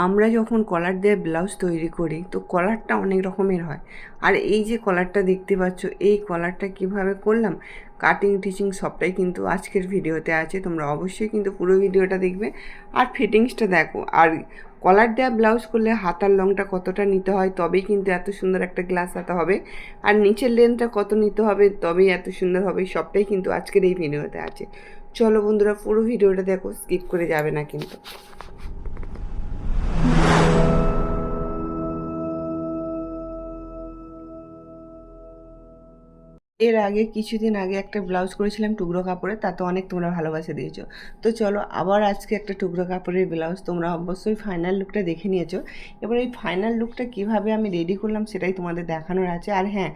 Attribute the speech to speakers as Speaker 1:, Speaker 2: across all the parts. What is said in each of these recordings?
Speaker 1: আমরা যখন কলার দিয়ে ব্লাউজ তৈরি করি তো কলারটা অনেক রকমের হয়। আর এই যে কলারটা দেখতে পাচ্ছ, এই কলারটা কিভাবে করলাম, কাটিং টিচিং সবটাই কিন্তু আজকের ভিডিওতে আছে। তোমরা অবশ্যই কিন্তু পুরো ভিডিওটা দেখবে আর ফিটিংসটা দেখো। আর কলার দেওয়া ব্লাউজ করলে হাতার লংটা কতটা নিতে হয় তবেই কিন্তু এত সুন্দর একটা গ্লাস হাতা হবে, আর নিচের লেন্থটা কত নিতে হবে তবেই এত সুন্দর হবে, সবটাই কিন্তু আজকের এই ভিডিওতে আছে। চলো বন্ধুরা, পুরো ভিডিওটা দেখো, স্কিপ করে যাবে না কিন্তু। এর আগে কিছুদিন আগে একটা ব্লাউজ করেছিলাম টুকরো কাপড়ে, তাতে অনেক তোমরা ভালোবাসা দিয়েছো। তো চলো আবার আজকে একটা টুকরো কাপড়ের ব্লাউজ, তোমরা অবশ্যই ফাইনাল লুকটা দেখে নিয়েছো। এবার এই ফাইনাল লুকটা কিভাবে আমি রেডি করলাম সেটাই তোমাদের দেখানোর আছে। আর হ্যাঁ,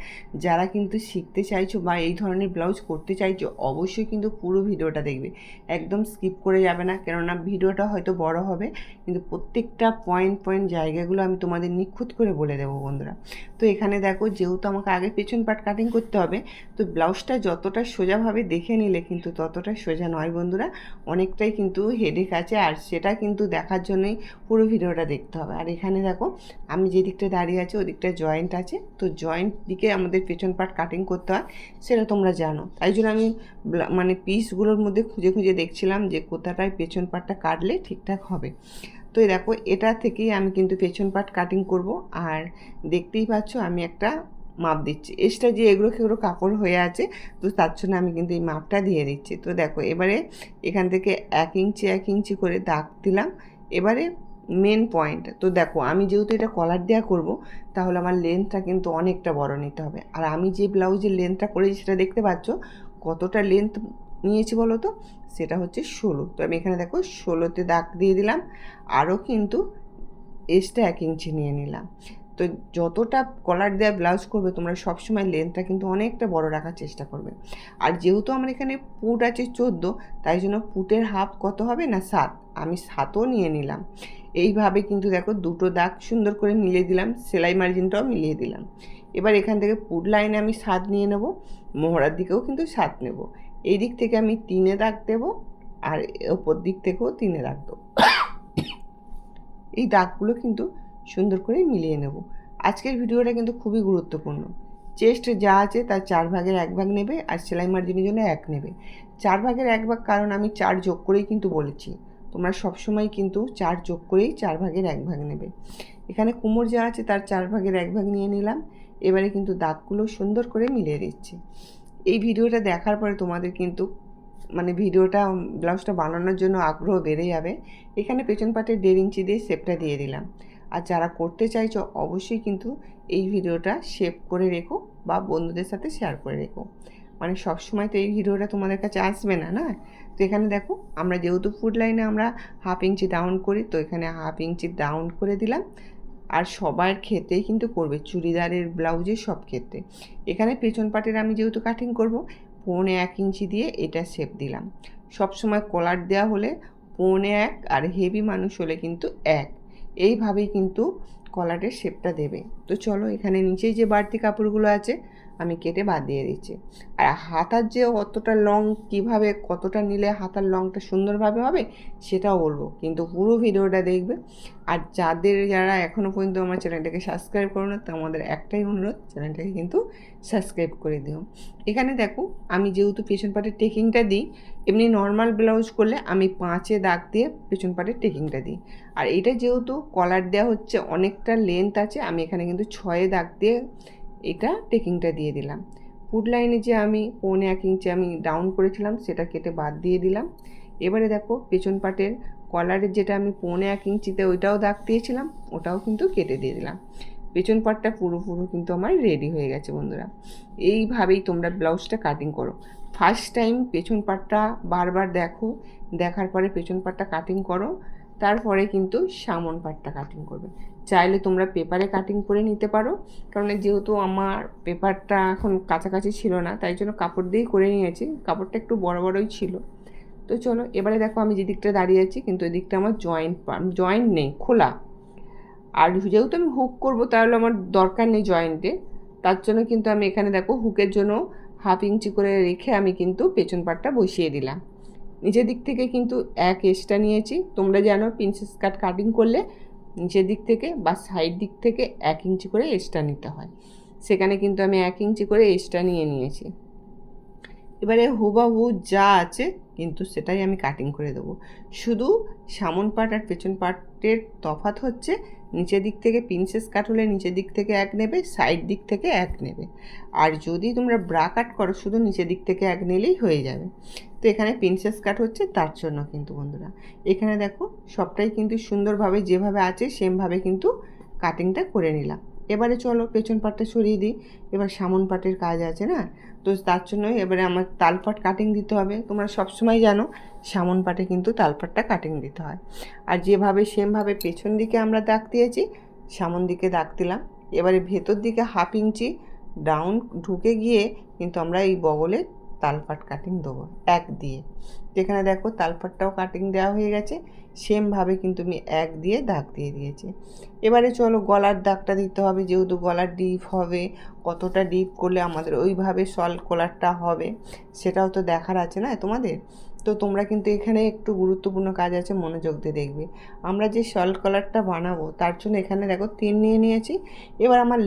Speaker 1: যারা কিন্তু শিখতে চাইছো বা এই ধরনের ব্লাউজ করতে চাইছো অবশ্যই কিন্তু পুরো ভিডিওটা দেখবে, একদম স্কিপ করে যাবে না। কেননা ভিডিওটা হয়তো বড় হবে কিন্তু প্রত্যেকটা পয়েন্ট পয়েন্ট জায়গাগুলো আমি তোমাদের নিখুঁত করে বলে দেবো বন্ধুরা। তো এখানে দেখো, যেহেতু আমাকে আগে পেছন পাট কাটিং করতে হবে, তো ব্লাউজটা যতটা সোজাভাবে দেখে নিলে কিন্তু ততটা সোজা নয় বন্ধুরা, অনেকটাই কিন্তু হেডেক আছে। আর সেটা কিন্তু দেখার জন্যই পুরো ভিডিওটা দেখতে হবে। আর এখানে দেখো, আমি যে দিকটা দাঁড়িয়ে আছি ওই দিকটা জয়েন্ট আছে, তো জয়েন্ট দিকে আমাদের পেছন পার্ট কাটিং করতে হয়, সেটা তোমরা জানো। তাই জন্য আমি মানে পিসগুলোর মধ্যে খুঁজে খুঁজে দেখছিলাম যে কোথাটায় পেছন পার্টটা কাটলে ঠিকঠাক হবে। তো দেখো, এটা থেকেই আমি কিন্তু পেছন পার্ট কাটিং করব। আর দেখতেই পাচ্ছ আমি একটা মাপ দিচ্ছি, এক্সট্রা যে এগুলো খেগুলো কাপড় হয়ে আছে, তো তার জন্য আমি কিন্তু এই মাপটা দিয়ে দিচ্ছি। তো দেখো, এবারে এখান থেকে 1 ইঞ্চি করে দাগ দিলাম। এবারে মেন পয়েন্ট, তো দেখো আমি যেহেতু এটা কলার দেওয়া করব, তাহলে আমার লেন্থটা কিন্তু অনেকটা বড় নিতে হবে। আর আমি যে ব্লাউজের লেন্থটা করেছি সেটা দেখতে পাচ্ছ, কতটা লেন্থ নিয়েছি বলো তো, সেটা হচ্ছে 16। তো আমি এখানে দেখো 16তে দাগ দিয়ে দিলাম, আরও কিন্তু এক্সট্রা 1 ইঞ্চি নিয়ে নিলাম। তো যতটা কলার দেওয়া ব্লাউজ করবে তোমরা সবসময় লেন্থটা কিন্তু অনেকটা বড় রাখার চেষ্টা করবে। আর যেহেতু আমার এখানে পুট আছে 14, তাই জন্য পুটের হাফ কত হবে না 7, আমি 7ও নিয়ে নিলাম। এইভাবে কিন্তু দেখো দুটো দাগ সুন্দর করে মিলিয়ে দিলাম, সেলাই মার্জিনটাও মিলিয়ে দিলাম। এবার এখান থেকে পুট লাইনে আমি 7 নিয়ে নেব, মোহরার দিকেও কিন্তু 7 নেব। এই দিক থেকে আমি 3-এ দাগ দেবো, আর ওপর দিক থেকেও 3-এ দাগ দেবো। এই দাগগুলো কিন্তু সুন্দর করে মিলিয়ে নেব। আজকের ভিডিওটা কিন্তু খুবই গুরুত্বপূর্ণ। চেস্ট যা আছে তার 4/1 নেবে, আর সেলাই মার্জিনের জন্য 1 নেবে। 4/1 কারণ আমি 4 যোগ করেই কিন্তু বলেছি, তোমরা সবসময় কিন্তু 4 যোগ করেই 4/1 নেবে। এখানে কোমর যা আছে তার 4/1 নিয়ে নিলাম। এবারে কিন্তু দাগগুলো সুন্দর করে মিলিয়ে দিচ্ছি। এই ভিডিওটা দেখার পরে তোমাদের কিন্তু মানে ভিডিওটা ব্লাউজটা বানানোর জন্য আগ্রহ বেড়ে যাবে। এখানে পেছন পাটের 1.5 ইঞ্চি দিয়ে শেপটা দিয়ে দিলাম। আর যারা করতে চাইছো অবশ্যই কিন্তু এই ভিডিওটা সেভ করে রেখো বা বন্ধুদের সাথে শেয়ার করে রেখো, মানে সবসময় তো এই ভিডিওটা তোমাদের কাছে আসবে না, না? তো এখানে দেখো, আমরা যেহেতু ফুট লাইনে আমরা 1/2 ইঞ্চি ডাউন করি, তো এখানে 1/2 ইঞ্চি ডাউন করে দিলাম। আর সবার ক্ষেত্রেই কিন্তু করবে, চুড়িদারের ব্লাউজের সব ক্ষেত্রে। এখানে পেছন পাটের আমি যেহেতু কাটিং করব, 1.25 ইঞ্চি দিয়ে এটা শেপ দিলাম। সবসময় কলার দেওয়া হলে 1.25, আর হেভি মানুষ হলে কিন্তু 1, এইভাবেই কিন্তু কলারের শেপটা দেবে। তো চলো, এখানে নিচেই যে বাড়তি কাপড়গুলো আছে আমি কেটে বাদ দিয়ে দিচ্ছি। আর হাতার যে অতটা লং কিভাবে কতটা নিলে হাতার লংটা সুন্দরভাবে হবে সেটাও বলবো, কিন্তু পুরো ভিডিওটা দেখবে। আর যারা এখনও পর্যন্ত আমার চ্যানেলটাকে সাবস্ক্রাইব করো না, তো আমাদের একটাই অনুরোধ, চ্যানেলটাকে কিন্তু সাবস্ক্রাইব করে দিও। এখানে দেখো, আমি যেহেতু পেছন পাটের টেকিংটা দিই, এমনি নর্মাল ব্লাউজ করলে আমি 5-এ দাগ দিয়ে পেছন পাটের টেকিংটা দিই। আর এটা যেহেতু কলার দেওয়া হচ্ছে, অনেকটা লেন্থ আছে, আমি এখানে কিন্তু 6-এ দাগ দিয়ে এটা টেকিংটা দিয়ে দিলাম। ফুট লাইনে যে আমি 1.25 ইঞ্চি আমি ডাউন করেছিলাম সেটা কেটে বাদ দিয়ে দিলাম। এবারে দেখো, পেছন পাটের কলারের যেটা আমি 1.25 ইঞ্চিতে ওইটাও দাগ দিয়েছিলাম, ওটাও কিন্তু কেটে দিয়ে দিলাম। পেছন পাটটা পুরো কিন্তু আমার রেডি হয়ে গেছে বন্ধুরা। এইভাবেই তোমরা ব্লাউজটা কাটিং করো। ফার্স্ট টাইম পেছন পাটটা বারবার দেখো, দেখার পরে পেছন পাটটা কাটিং করো, তারপরে কিন্তু সামন পাটটা কাটিং করবে। চাইলে তোমরা পেপারে কাটিং করে নিতে পারো, কারণ যেহেতু আমার পেপারটা এখন কাছাকাছি ছিল না, তাই জন্য কাপড় দিয়েই করে নিয়েছি, কাপড়টা একটু বড় বড়ই ছিল। তো চলো, এবারে দেখো আমি যে দিকটা দাঁড়িয়ে আছি কিন্তু ওই দিকটা আমার জয়েন্ট নেই, খোলা। আর যেহেতু আমি হুক করবো তাহলে আমার দরকার নেই জয়েন্টে, তার জন্য কিন্তু আমি এখানে দেখো হুকের জন্য 1/2 ইঞ্চি করে রেখে আমি কিন্তু পেছন পাটটা বসিয়ে দিলাম। নিচের দিক থেকে কিন্তু 1 এক্সট্রা নিয়েছি। তোমরা জানো প্রিন্সেস কাট কাটিং করলে নিচের দিক থেকে বা সাইড দিক থেকে 1 ইঞ্চি করে এক্সট্রা নিতে হয়। সেখানে কিন্তু আমি 1 ইঞ্চি করে এক্সট্রা নিয়েছি। এবারে হুবাহু যা আছে কিন্তু সেটাই আমি কাটিং করে দেবো। শুধু সামন পার্ট আর পেছন পার্টের তফাৎ হচ্ছে, নিচের দিক থেকে প্রিন্সেস কাট হলে নিচের দিক থেকে 1 নেবে, সাইড দিক থেকে 1 নেবে। আর যদি তোমরা ব্রা কাট করো শুধু নিচের দিক থেকে 1 নিলেই হয়ে যাবে। তো এখানে প্রিন্সেস কাট হচ্ছে তার জন্য কিন্তু বন্ধুরা, এখানে দেখো সবটাই কিন্তু সুন্দরভাবে যেভাবে আছে সেমভাবে কিন্তু কাটিংটা করে নিলাম। এবারে চলো পেছন পাটটা সরিয়ে দিই। এবার সামন পাটের কাজ আছে না, তো তার জন্যই এবারে আমার তালপাট কাটিং দিতে হবে। তোমরা সবসময় জানো সামন পাটে কিন্তু তালপাটটা কাটিং দিতে হয়। আর যেভাবে সেমভাবে পেছন দিকে আমরা দাগ দিয়েছি সামন দিকে দাগ দিলাম। এবারে ভেতর দিকে 1/2 ইঞ্চি ডাউন ঢুকে গিয়ে কিন্তু আমরা এই বগলে তালপাট কাটিং দেবো 1 দিয়ে। যেখানে দেখো তালপাটটাও কাটিং দেওয়া হয়ে গেছে, সেমভাবে কিন্তু আমি 1 দিয়ে দাগ দিয়ে দিয়েছি। এবারে চলো গলার দাগটা দিতে হবে, যেহেতু গলার ডিপ হবে, কতটা ডিপ করলে আমাদের ওইভাবে শল কলারটা হবে সেটাও তো দেখার আছে না তোমাদের। তো তোমরা কিন্তু এখানে একটু গুরুত্বপূর্ণ কাজ আছে, মনোযোগ দিয়ে দেখবে। আমরা যে শল কলারটা বানাবো তার জন্য এখানে দেখো 3 নিয়ে নিয়েছি। এবার আমার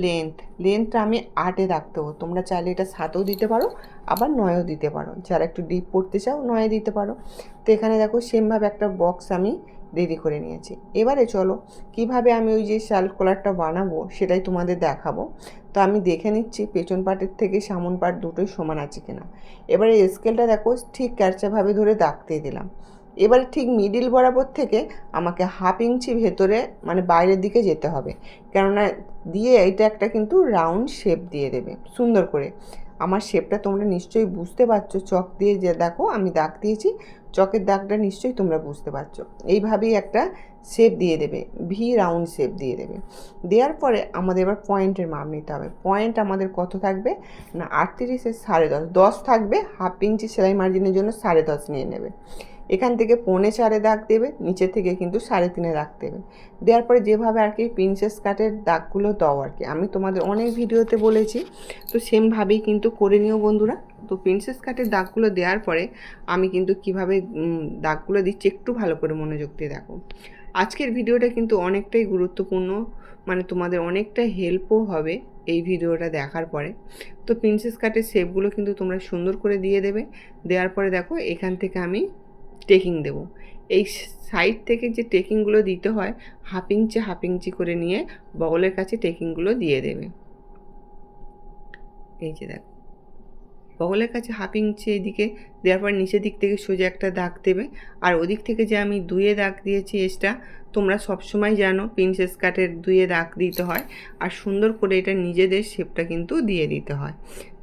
Speaker 1: লেন্থটা আমি 8-এ দাগ দেবো। তোমরা চাইলে এটা 7-ও দিতে পারো, আবার 9-ও দিতে পারো। যারা একটু ডিপ পড়তে চাও 9-এ দিতে পারো। তো এখানে দেখো সেমভাবে একটা বক্স আমি রেডি করে নিয়েছি। এবারে চলো কিভাবে আমি ওই যে শাল কলারটা বানাবো সেটাই তোমাদের দেখাবো। তো আমি দেখে নিচ্ছি পেছন পাটের থেকে সামন পাট দুটোই সমান আছে কিনা। এবারে স্কেলটা দেখো ঠিক ক্যারচাভাবে ধরে দাগ দিয়ে দিলাম। এবারে ঠিক মিডিল বরাবর থেকে আমাকে 1/2 ইঞ্চি ভেতরে মানে বাইরের দিকে যেতে হবে, কেননা দিয়ে এটা একটা কিন্তু রাউন্ড শেপ দিয়ে দেবে সুন্দর করে। আমার শেপটা তোমরা নিশ্চয়ই বুঝতে পারছো, চক দিয়ে যে দেখো আমি দাগ দিয়েছি, চকের দাগটা নিশ্চয়ই তোমরা বুঝতে পারছো। এইভাবেই একটা শেপ দিয়ে দেবে, ভি রাউন্ড শেপ দিয়ে দেবে। দেওয়ার পরে আমাদের এবার পয়েন্টের মাপ নিতে হবে। পয়েন্ট আমাদের কত থাকবে না 38-এর 10.5, 10 থাকবে। 1/2 ইঞ্চি সেলাই মার্জিনের জন্য 10.5 নিয়ে নেবে। এখান থেকে 3.25 দাগ দেবে, নিচে থেকে কিন্তু 3.5 দাগ দেবে। দেওয়ার পরে যেভাবে আর কি প্রিন্সেস কাটের দাগগুলো দাও আর কি, আমি তোমাদের অনেক ভিডিওতে বলেছি, তো সেমভাবেই কিন্তু করে নিও বন্ধুরা। তো প্রিন্সেস কাটের দাগগুলো দেওয়ার পরে আমি কিন্তু কিভাবে দাগগুলো দিচ্ছি একটু ভালো করে মনোযোগ দিয়ে দেখো। আজকের ভিডিওটা কিন্তু অনেকটাই গুরুত্বপূর্ণ, মানে তোমাদের অনেকটা হেল্পও হবে এই ভিডিওটা দেখার পরে। তো প্রিন্সেস কাটের শেপগুলো কিন্তু তোমরা সুন্দর করে দিয়ে দেবে। দেওয়ার পরে দেখো এখান থেকে আমি টেকিং দেবো। এই সাইড থেকে যে টেকিংগুলো দিতে হয় 1/2 ইঞ্চি করে নিয়ে বগলের কাছে টেকিংগুলো দিয়ে দেবে। এই যে দেখো বগলের কাছে 1/2 ইঞ্চি এইদিকে দেওয়ার পর নিচের দিক থেকে সোজা একটা দাগ দেবে। আর ওদিক থেকে যে আমি 2-এ দাগ দিয়েছি এক্সট্রা, তোমরা সবসময় জানো প্রিন্সেস কাটের 2-এ দাগ দিতে হয়, আর সুন্দর করে এটা নিজেদের শেপটা কিন্তু দিয়ে দিতে হয়।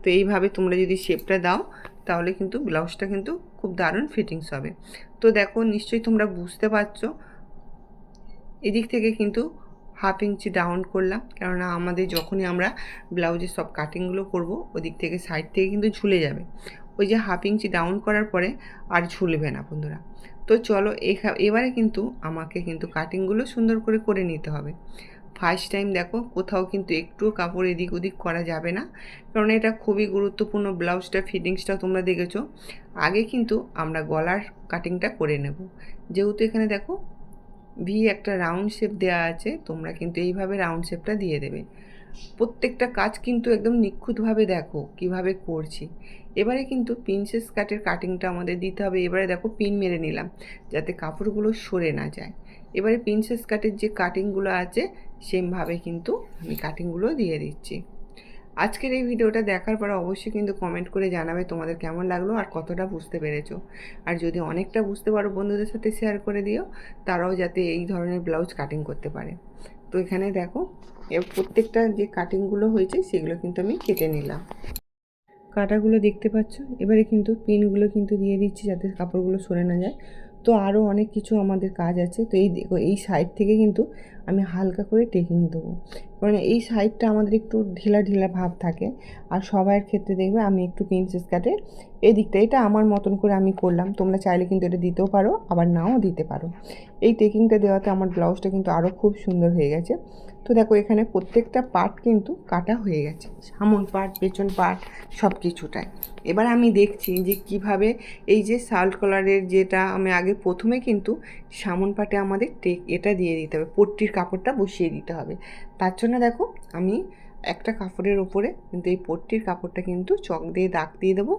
Speaker 1: তো এইভাবে তোমরা যদি শেপটা দাও তাহলে কিন্তু ব্লাউজটা কিন্তু খুব দারুণ ফিটিংস হবে। তো দেখো নিশ্চয়ই তোমরা বুঝতে পারছো, এদিক থেকে কিন্তু 1/2 ইঞ্চি ডাউন করলাম, কেননা আমাদের যখনই আমরা ব্লাউজের সব কাটিংগুলো করব ওদিক থেকে সাইড থেকে কিন্তু ঝুলে যাবে। ওই যে 1/2 ইঞ্চি ডাউন করার পরে আর ঝুলবে না বন্ধুরা। তো চলো এবারে কিন্তু আমাকে কিন্তু কাটিংগুলো সুন্দর করে করে নিতে হবে। ফার্স্ট টাইম দেখো কোথাও কিন্তু একটুও কাপড় এদিক ওদিক করা যাবে না, কারণ এটা খুবই গুরুত্বপূর্ণ। ব্লাউজটা ফিটিংসটা তোমরা দেখেছো। আগে কিন্তু আমরা গলার কাটিংটা করে নেব। যেহেতু এখানে দেখো ভি একটা রাউন্ড শেপ দেওয়া আছে, তোমরা কিন্তু এইভাবে রাউন্ড শেপটা দিয়ে দেবে। প্রত্যেকটা কাজ কিন্তু একদম নিখুঁতভাবে দেখো কিভাবে করছি। এবারে কিন্তু প্রিন্সেস কাটের কাটিংটা আমাদের দিতে হবে। এবারে দেখো পিন মেরে নিলাম যাতে কাপড়গুলো সরে না যায়। এবারে প্রিন্সেস কাটের যে কাটিংগুলো আছে সেমভাবে কিন্তু আমি কাটিংগুলো দিয়ে দিচ্ছি। আজকের এই ভিডিওটা দেখার পর অবশ্যই কিন্তু কমেন্ট করে জানাবে তোমাদের কেমন লাগলো আর কতটা বুঝতে পেরেছো। আর যদি অনেকটা বুঝতে পারো বন্ধুদের সাথে শেয়ার করে দিও, তারাও যাতে এই ধরনের ব্লাউজ কাটিং করতে পারে। তো এখানে দেখো প্রত্যেকটা যে কাটিংগুলো হয়েছে সেগুলো কিন্তু আমি কেটে নিলাম। কাটাগুলো দেখতে পাচ্ছ। এবারে কিন্তু পিনগুলো কিন্তু দিয়ে দিচ্ছি যাতে কাপড়গুলো সরে না যায়। তো আরও অনেক কিছু আমাদের কাজ আছে। তো এই দেখো এই সাইড থেকে কিন্তু আমি হালকা করে টেকিং দেবো, কারণ এই সাইডটা আমাদের একটু ঢিলা ঢিলা ভাব থাকে। আর সবাইয়ের ক্ষেত্রে দেখবে আমি একটু প্রিন্সেস কাটের এই দিকটা এটা আমার মতন করে আমি করলাম। তোমরা চাইলে কিন্তু এটা দিতেও পারো, আবার নাও দিতে পারো। এই টেকিংটা দেওয়াতে আমার ব্লাউজটা কিন্তু আরও খুব সুন্দর হয়ে গেছে। তো দেখো এখানে প্রত্যেকটা পার্ট কিন্তু কাটা হয়ে গেছে, সামন পার্ট পেছন পার্ট সব কিছুটাই। এবার আমি দেখছি যে কিভাবে এই যে শার্ট কলারের যেটা আমি আগে প্রথমে কিন্তু সামন পার্টে আমাদের এটা দিয়ে দিতে হবে, পট্টির কাপড়টা বসিয়ে দিতে হবে। তার জন্য দেখো আমি একটা কাপড়ের ওপরে কিন্তু এই পট্টির কাপড়টা কিন্তু চক দিয়ে দাগ দিয়ে দেবো,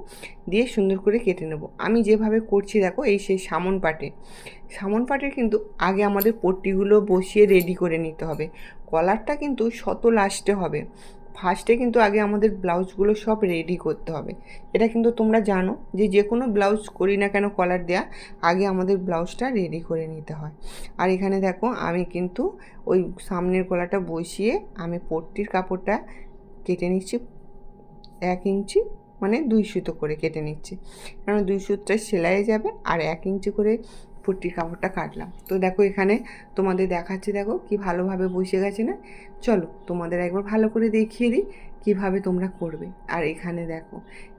Speaker 1: দিয়ে সুন্দর করে কেটে নেব। আমি যেভাবে করছি দেখো, এই সেই সামন পাটের কিন্তু আগে আমাদের পট্টিগুলো বসিয়ে রেডি করে নিতে হবে। কলারটা কিন্তু শত লাস্টে হবে, ফার্স্টে কিন্তু আগে আমাদের ব্লাউজগুলো সব রেডি করতে হবে। এটা কিন্তু তোমরা জানো যে কোনো ব্লাউজ করি না কেন কলার দেয়া আগে আমাদের ব্লাউজটা রেডি করে নিতে হয়। আর এখানে দেখো আমি কিন্তু ওই সামনের গলাটা বসিয়ে আমি পট্টির কাপড়টা কেটে নিচ্ছি 1 ইঞ্চি, মানে 2 সুতো করে কেটে নিচ্ছি, কারণ 2 সুতোটা সেলাইয়ে যাবে আর 1 ইঞ্চি করে পট্টির কাপড়টা কাটলাম। তো দেখো এখানে তোমাদের দেখাচ্ছি, দেখো কি ভালোভাবে বসে গেছে না। চলো তোমাদের একবার ভালো করে দেখিয়ে দিই কীভাবে তোমরা করবে। আর এখানে দেখো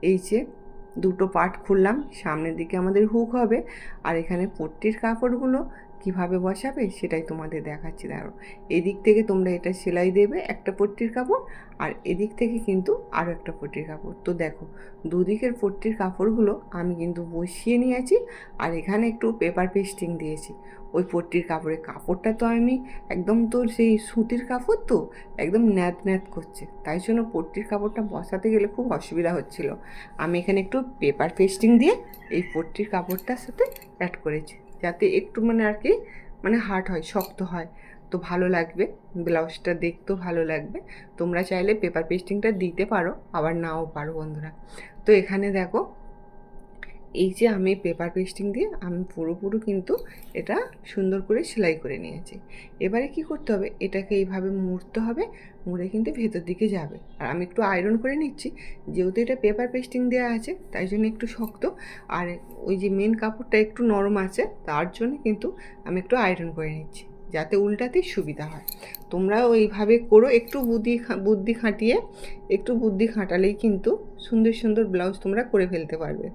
Speaker 1: এই যে দুটো পার্ট খুললাম, সামনের দিকে আমাদের হুক হবে, আর এখানে পট্টির কাপড়গুলো কিভাবে বসাবে সেটাই তোমাদের দেখাচ্ছি। দাঁড়ো, এদিক থেকে তোমরা এটা সেলাই দেবে একটা পট্টির কাপড়, আর এদিক থেকে কিন্তু আরও একটা পট্টির কাপড়। তো দেখো দুদিকের পট্টির কাপড়গুলো আমি কিন্তু বসিয়ে নিয়েছি, আর এখানে একটু পেপার পেস্টিং দিয়েছি ওই পট্টির কাপড়টা তো আমি একদম, তো সেই সুতির কাপড় তো একদম ন্যাত ন্যাত করছে, তাই জন্য পট্টির কাপড়টা বসাতে গেলে খুব অসুবিধা হচ্ছিল। আমি এখানে একটু পেপার পেস্টিং দিয়ে এই পট্টির কাপড়টার সাথে অ্যাড করেছি, যাতে একটু মানে আর কি মানে হার্ড হয়, শক্ত হয়, তো ভালো লাগবে, ব্লাউজটা দেখতেও ভালো লাগবে। তোমরা চাইলে পেপার পেস্টিংটা দিতে পারো, আবার নাও পারো বন্ধুরা। তো এখানে দেখো এই যে আমি পেপার পেস্টিং দিয়ে আমি পুরোপুরি কিন্তু এটা সুন্দর করে সেলাই করে নিয়েছি। এবারে কি করতে হবে, এটাকে এইভাবে মুড়তে হবে, মুড়ে কিন্তু ভেতর দিকে যাবে। আর আমি একটু আয়রন করে নিচ্ছি, যেহেতু এটা পেপার পেস্টিং দেওয়া আছে তাই জন্য একটু শক্ত, আর ওই যে মেন কাপড়টা একটু নরম আছে, তার জন্য কিন্তু আমি একটু আয়রন করে নিচ্ছি যাতে উল্টাতে সুবিধা হয়। তোমরাও এইভাবে করো, একটু বুদ্ধি খাটালেই কিন্তু সুন্দর সুন্দর ব্লাউজ তোমরা করে ফেলতে পারবে।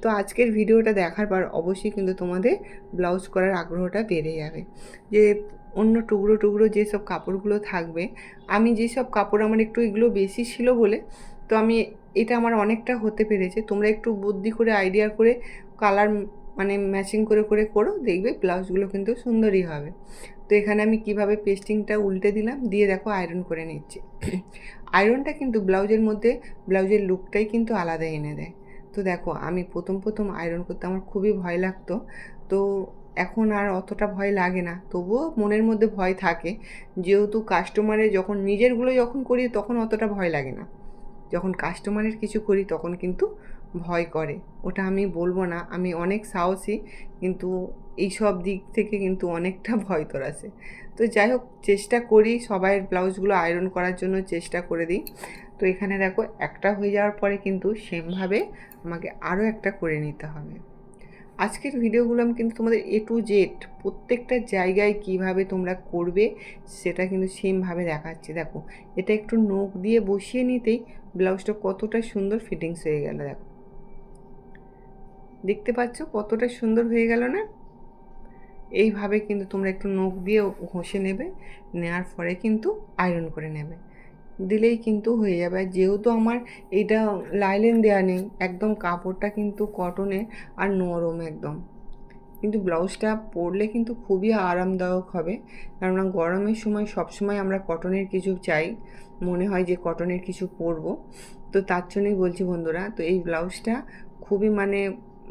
Speaker 1: তো আজকের ভিডিওটা দেখার পর অবশ্যই কিন্তু তোমাদের ব্লাউজ করার আগ্রহটা বেড়ে যাবে। যে অন্য টুকরো টুকরো যেসব কাপড়গুলো থাকবে, আমি যেসব কাপড় আমার একটু এগুলো বেশি ছিল বলে তো আমি এটা আমার অনেকটা হতে পেরেছে। তোমরা একটু বুদ্ধি করে আইডিয়া করে কালার মানে ম্যাচিং করে করে করো, দেখবে ব্লাউজগুলো কিন্তু সুন্দরই হবে। তো এখানে আমি কিভাবে পেস্টিংটা উল্টে দিলাম, দিয়ে দেখো আয়রন করে নিচ্ছি। আয়রনটা কিন্তু ব্লাউজের মধ্যে ব্লাউজের লুকটাই কিন্তু আলাদা এনে দেয়। তো দেখো আমি প্রথম আয়রন করতে আমার খুবই ভয় লাগতো, তো এখন আর অতটা ভয় লাগে না, তবুও মনের মধ্যে ভয় থাকে, যেহেতু কাস্টমারের যখন নিজেরগুলো যখন করি তখন অতটা ভয় লাগে না, যখন কাস্টমারের কিছু করি তখন কিন্তু ভয় করে। ওটা আমি বলবো না, আমি অনেক সাহসী, কিন্তু এই সব দিক থেকে কিন্তু অনেকটা ভয় তোর আছে। তো যাই হোক, চেষ্টা করি সবাইয়ের ব্লাউজগুলো আয়রন করার জন্য চেষ্টা করে দিই। তো এখানে দেখো একটা হয়ে যাওয়ার পরে কিন্তু সেমভাবে আমাকে আরও একটা করে নিতে হবে। আজকের ভিডিওগুলো আমি কিন্তু তোমাদের A to Z প্রত্যেকটা জায়গায় কিভাবে তোমরা করবে সেটা কিন্তু সেমভাবে দেখাচ্ছি। দেখো এটা একটু নখ দিয়ে বসিয়ে নিতেই ব্লাউজটা কতটা সুন্দর ফিটিংস হয়ে গেল। দেখো দেখতে পাচ্ছ কতটা সুন্দর হয়ে গেল না। এইভাবে কিন্তু তোমরা একটু নখ দিয়ে ঘষে নেবে, নেওয়ার পরে কিন্তু আয়রন করে নেবে, দিলেই কিন্তু হয়ে যাবে। আর যেহেতু আমার এইটা লাইলেন দেওয়া নেই, একদম কাপড়টা কিন্তু কটনের আর নরম একদম, কিন্তু ব্লাউজটা পরলে কিন্তু খুবই আরামদায়ক হবে, কেননা গরমের সময় সবসময় আমরা কটনের কিছু চাই, মনে হয় যে কটনের কিছু পরবো, তো তার জন্যই বলছি বন্ধুরা। তো এই ব্লাউজটা খুবই মানে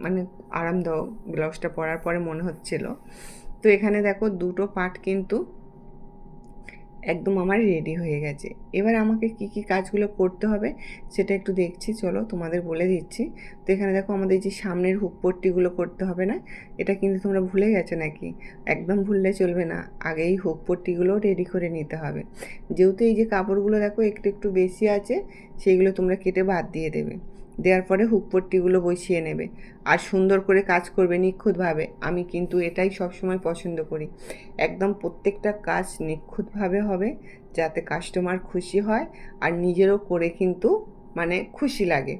Speaker 1: মানে আরামদায়ক, ব্লাউজটা পরার পরে মনে হচ্ছিল। তো এখানে দেখো দুটো পার্ট কিন্তু একদম আমার রেডি হয়ে গেছে। এবার আমাকে কি কি কাজগুলো করতে হবে সেটা একটু দেখছি, চলো তোমাদের বলে দিচ্ছি। তো এখানে দেখো আমাদের যে সামনের হুক পট্টিগুলো করতে হবে না, এটা কিন্তু তোমরা ভুলে গেছো নাকি? একদম ভুললে চলবে না, আগেই হুক পট্টিগুলো রেডি করে নিতে হবে। যেহেতু এই যে কাপড়গুলো দেখো একটু একটু বেশি আছে, সেইগুলো তোমরা কেটে বাদ দিয়ে দেবে, দেওয়ার পরে হুক পট্টিগুলো বসিয়ে নেবে, আর সুন্দর করে কাজ করবে নিখুঁতভাবে। আমি কিন্তু এটাই সবসময় পছন্দ করি, একদম প্রত্যেকটা কাজ নিখুঁতভাবে হবে, যাতে কাস্টমার খুশি হয় আর নিজেরও করে কিন্তু মানে খুশি লাগে।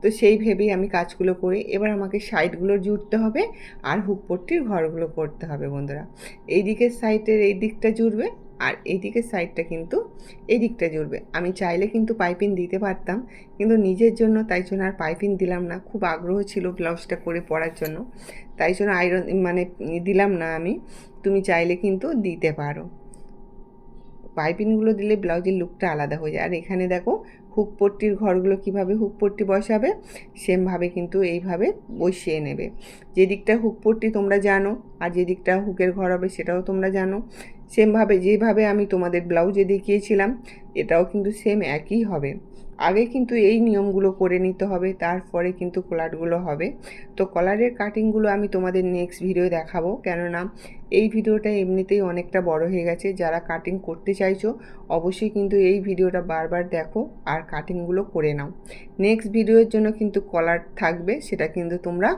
Speaker 1: তো সেই ভেবেই আমি কাজগুলো করি। এবার আমাকে সাইডগুলো জুড়তে হবে আর হুক পট্টির ঘরগুলো করতে হবে বন্ধুরা। এই দিকের সাইডের এই দিকটা জুড়বে, আর এই দিকের সাইডটা কিন্তু এই দিকটা জুড়বে। আমি চাইলে কিন্তু পাইপিং দিতে পারতাম, কিন্তু নিজের জন্য তাই জন্য আর পাইপিং দিলাম না। খুব আগ্রহ ছিল ব্লাউজটা করে পরার জন্য, তাই জন্য আয়রন মানে দিলাম না আমি। তুমি চাইলে কিন্তু দিতে পারো। পাইপিংগুলো দিলে ব্লাউজের লুকটা আলাদা হয়ে যায়। আর এখানে দেখো হুক পট্টির ঘরগুলো কিভাবে হুক পট্টি বসাবে, সেমভাবে কিন্তু এইভাবে বসিয়ে নেবে। যে দিকটা হুক পট্টি তোমরা জানো আর যে দিকটা হুকের ঘর হবে সেটাও তোমরা জানো। সেমভাবে যেভাবে আমি তোমাদের ব্লাউজে দেখিয়েছিলাম এটাও কিন্তু সেম একই হবে। আগে কিন্তু এই নিয়মগুলো করে নিতে হবে, তারপরে কিন্তু কলারগুলো হবে। তো কলারের কাটিংগুলো আমি তোমাদের নেক্সট ভিডিও দেখাবো, কেননা এই ভিডিওটা এমনিতেই অনেকটা বড় হয়ে গেছে। যারা কাটিং করতে চাইছো অবশ্যই কিন্তু এই ভিডিওটা বারবার দেখো আর কাটিংগুলো করে নাও। নেক্সট ভিডিওর জন্য কিন্তু কলার থাকবে, সেটা কিন্তু তোমরা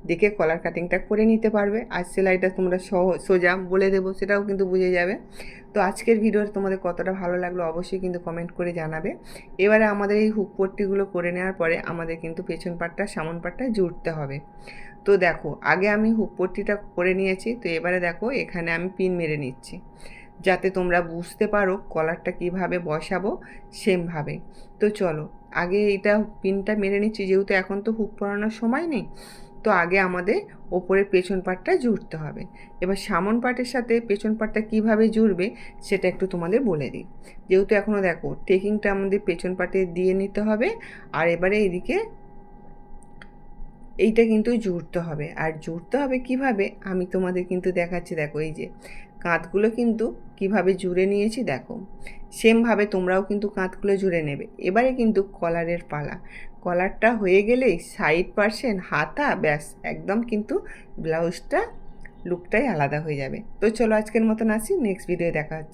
Speaker 1: দেখে কলার কাটিংটা করে নিতে পারবে। আর সেলাইটা তোমরা সোজা বলে দেবো, সেটাও কিন্তু বুঝে যাবে। তো আজকের ভিডিওটা তোমাদের কতটা ভালো লাগলো অবশ্যই কিন্তু কমেন্ট করে জানাবে। এবারে আমাদের এই হুক পট্টিগুলো করে নেওয়ার পরে আমাদের কিন্তু পেছন পাটটা সামন পাটটা জুড়তে হবে। তো দেখো আগে আমি হুক পট্টিটা করে নিয়েছি, তো এবারে দেখো এখানে আমি পিন মেরে নিচ্ছি, যাতে তোমরা বুঝতে পারো কলারটা কিভাবে বসাবো সেমভাবে। তো চলো আগে এটা পিনটা মেরে নিচ্ছি, যেহেতু এখন তো হুক পরানোর সময় নেই। তো আগে আমাদের ওপরের পেছন পাটটা জুড়তে হবে। এবার সামন পাটের সাথে পেছন পাটটা কিভাবে জুড়বে সেটা একটু তোমাদের বলে দিই। যেহেতু এখনও দেখো টেকিংটা আমাদের পেছন পাটে দিয়ে নিতে হবে, আর এবারে এইদিকে এইটা কিন্তু জুড়তে হবে। আর জুড়তে হবে কিভাবে আমি তোমাদের কিন্তু দেখাচ্ছি। দেখো এই যে কাঁধগুলো কিন্তু কিভাবে জুড়ে নিয়েছি, দেখো সেমভাবে তোমরাও কিন্তু কাঁধগুলো জুড়ে নেবে। এবারে কিন্তু কলারের পালা। কলারটা হয়ে গেলেই সাইড পার্সেন্ট হাতা, ব্যাস একদম কিন্তু ব্লাউজটা লুকটাই আলাদা হয়ে যাবে। তো চলো আজকের মতন আসি, নেক্সট ভিডিও দেখা হচ্ছে।